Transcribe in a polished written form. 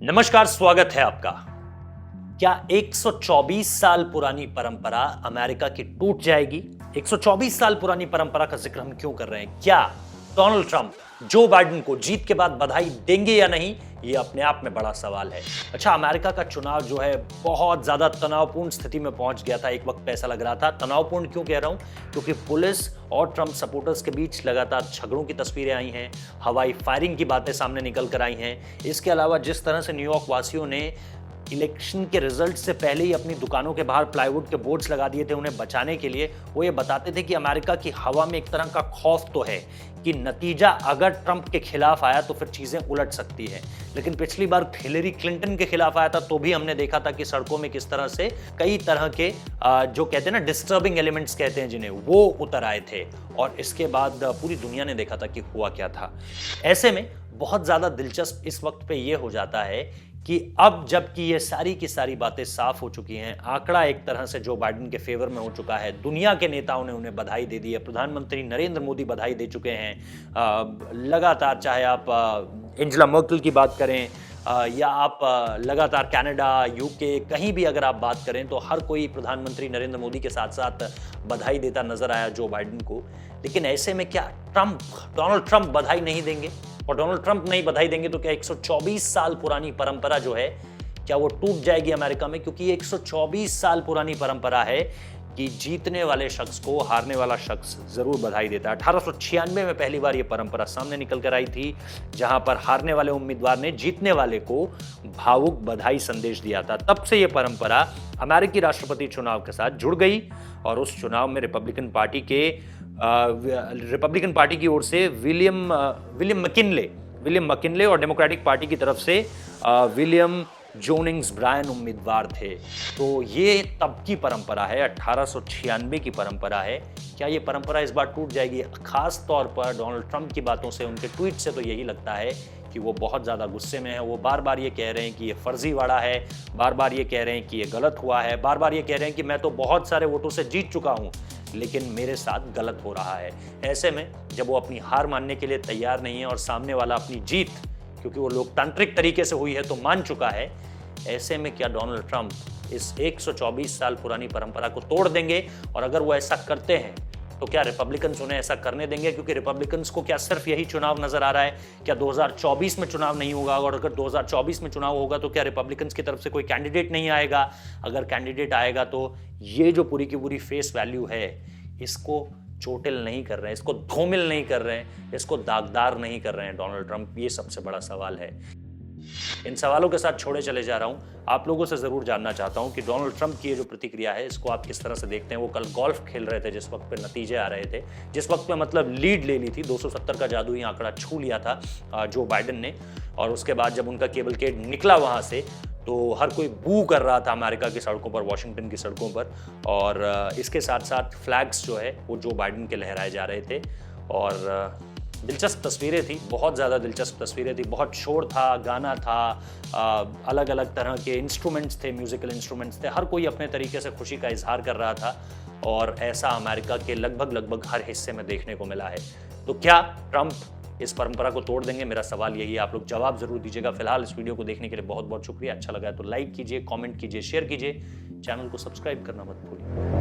नमस्कार, स्वागत है आपका। क्या 124 साल पुरानी परंपरा अमेरिका की टूट जाएगी? 124 साल पुरानी परंपरा का जिक्र हम क्यों कर रहे हैं? क्या डोनाल्ड ट्रंप जो बाइडेन को जीत के बाद बधाई देंगे या नहीं? ये अपने आप में बड़ा सवाल है। अच्छा, अमेरिका का चुनाव जो है बहुत ज्यादा तनावपूर्ण स्थिति में पहुंच गया था। एक वक्त पे ऐसा लग रहा था। तनावपूर्ण क्यों कह रहा हूं? क्योंकि पुलिस और ट्रंप सपोर्टर्स के बीच लगातार झगड़ों की तस्वीरें आई हैं, हवाई फायरिंग की बातें सामने निकल कर आई हैं। इसके अलावा जिस तरह से न्यूयॉर्क वासियों ने इलेक्शन के रिजल्ट से पहले ही अपनी दुकानों के बाहर प्लाईवुड के बोर्ड्स लगा दिए थे उन्हें बचाने के लिए, वो ये बताते थे कि अमेरिका की हवा में एक तरह का खौफ तो है कि नतीजा अगर ट्रंप के खिलाफ आया तो फिर चीजें उलट सकती है। लेकिन पिछली बार हिलेरी क्लिंटन के खिलाफ आया था तो भी हमने देखा था कि सड़कों में किस तरह से कई तरह के जो कहते हैं ना डिस्टर्बिंग एलिमेंट्स कहते हैं जिन्हें, वो उतर आए थे। और इसके बाद पूरी दुनिया ने देखा था कि हुआ क्या था। ऐसे में बहुत ज्यादा दिलचस्प इस वक्त पे ये हो जाता है कि अब जबकि ये सारी की सारी बातें साफ हो चुकी हैं, आंकड़ा एक तरह से जो बाइडेन के फेवर में हो चुका है, दुनिया के नेताओं ने उन्हें बधाई दे दी है, प्रधानमंत्री नरेंद्र मोदी बधाई दे चुके हैं लगातार, चाहे आप एंजेला मर्केल की बात करें या आप लगातार कनाडा, यूके, कहीं भी अगर आप बात करें तो हर कोई प्रधानमंत्री नरेंद्र मोदी के साथ साथ बधाई देता नजर आया जो बाइडेन को। लेकिन ऐसे में क्या डोनाल्ड ट्रंप बधाई नहीं देंगे? और डोनाल्ड ट्रंप नहीं बधाई देंगे तो क्या 124 साल पुरानी परंपरा जो है क्या वो टूट जाएगी अमेरिका में? क्योंकि ये 124 साल पुरानी परंपरा है कि जीतने वाले शख्स को हारने वाला शख्स जरूर बधाई देता है। 1896 में पहली बार ये परंपरा सामने निकल कर आई थी, जहां पर हारने वाले उम्मीदवार ने जीतने वाले को भावुक बधाई संदेश दिया था। तब से ये परंपरा अमेरिकी राष्ट्रपति चुनाव के साथ जुड़ गई और उस चुनाव में रिपब्लिकन पार्टी की ओर से विलियम मैकिनले और डेमोक्रेटिक पार्टी की तरफ से विलियम जोनिंग्स ब्रायन उम्मीदवार थे। तो ये तब की परंपरा है, 1896 की परंपरा है। क्या ये परंपरा इस बार टूट जाएगी? खास तौर पर डोनाल्ड ट्रंप की बातों से, उनके ट्वीट से तो यही लगता है कि वो बहुत ज़्यादा गुस्से में है। वो बार बार ये कह रहे हैं कि ये फर्जीवाड़ा है, बार बार ये कह रहे हैं कि ये गलत हुआ है, बार बार ये कह रहे हैं कि मैं तो बहुत सारे वोटों से जीत चुका हूँ लेकिन मेरे साथ गलत हो रहा है। ऐसे में जब वो अपनी हार मानने के लिए तैयार नहीं है और सामने वाला अपनी जीत, क्योंकि वो लोकतांत्रिक तरीके से हुई है, तो मान चुका है, ऐसे में क्या डोनाल्ड ट्रंप इस 124 साल पुरानी परंपरा को तोड़ देंगे? और अगर वो ऐसा करते हैं तो क्या रिपब्लिकन्स उन्हें ऐसा करने देंगे? क्योंकि रिपब्लिकन्स को क्या सिर्फ यही चुनाव नजर आ रहा है? क्या 2024 में चुनाव नहीं होगा? और अगर 2024 में चुनाव होगा तो क्या रिपब्लिकन्स की तरफ से कोई कैंडिडेट नहीं आएगा? अगर कैंडिडेट आएगा तो ये जो पूरी की पूरी फेस वैल्यू है, इसको चोटिल नहीं कर रहे हैं, इसको धूमिल नहीं कर रहे हैं, इसको दागदार नहीं कर रहे हैं डोनाल्ड ट्रंप। ये सबसे बड़ा सवाल है। इन सवालों के साथ छोड़े चले जा रहा हूं। आप लोगों से जरूर जानना चाहता हूं कि डोनाल्ड ट्रंप की ये जो प्रतिक्रिया है, इसको आप किस तरह से देखते हैं। वो कल गोल्फ खेल रहे थे जिस वक्त पे नतीजे आ रहे थे, जिस वक्त पे मतलब लीड ले ली थी, 270 का जादुई आंकड़ा छू लिया था जो बाइडेन ने। और उसके बाद जब उनका केबल केड निकला वहां से तो हर कोई बू कर रहा था अमेरिका की सड़कों पर, वॉशिंगटन की सड़कों पर। और इसके साथ साथ फ्लैग्स जो है वो जो बाइडेन के लहराए जा रहे थे। और दिलचस्प तस्वीरें थी, बहुत ज़्यादा दिलचस्प तस्वीरें थी। बहुत शोर था, गाना था, अलग अलग तरह के इंस्ट्रूमेंट्स थे, म्यूजिकल इंस्ट्रूमेंट्स थे। हर कोई अपने तरीके से खुशी का इजहार कर रहा था और ऐसा अमेरिका के लगभग हर हिस्से में देखने को मिला है। तो क्या ट्रंप इस परंपरा को तोड़ देंगे? मेरा सवाल यही है। आप लोग जवाब जरूर दीजिएगा। फिलहाल इस वीडियो को देखने के लिए बहुत बहुत शुक्रिया। अच्छा लगा है तो लाइक कीजिए, कमेंट कीजिए, शेयर कीजिए, चैनल को सब्सक्राइब करना मत भूलिए।